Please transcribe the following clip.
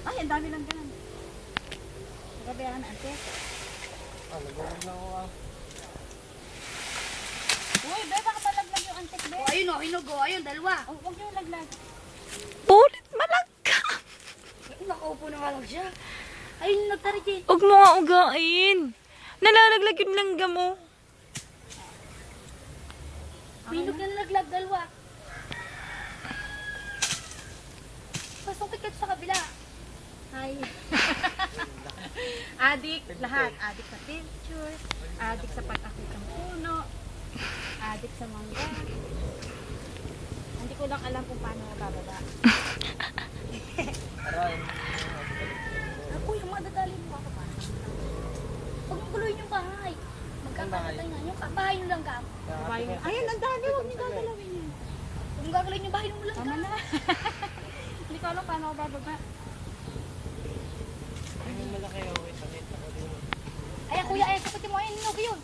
Ay, ang dami lang ganun. Nagabihan na, ate. Nagawag lang ako Uy, be, baka malaglag yung antik, be. O, ayun o, hinog o. Ayun, dalawa. Oh, huwag yung laglag. Ulit malagka. Nakaupo na nga lang siya. Ayun, nagtarik eh. Huwag mo nga ugain. Nalalaglag yung langga mo. Hinog na nalaglag, dalawa. Pasok tiket sa kabila. Hi. Adik, lahat. Adik sa picture, adik sa pag-akit ng puno, adik sa mangga. Hindi ko lang alam kung paano bababa. Ako, yung madadalhin mo ako pa. Huwag mong guluhin yung bahay. Magkakamatay na. Yung bahay nyo lang ka. Ayun, ang dami. Huwag niyo gagalawin yun. Huwag mong gagalayin yung bahay mo lang Tama ka. na. Hindi ko alam paano ako bababa. Ay, malaki ako. Sakit ako din. Ay, kuya, ay, kapatid mo, ayun, hinog yun.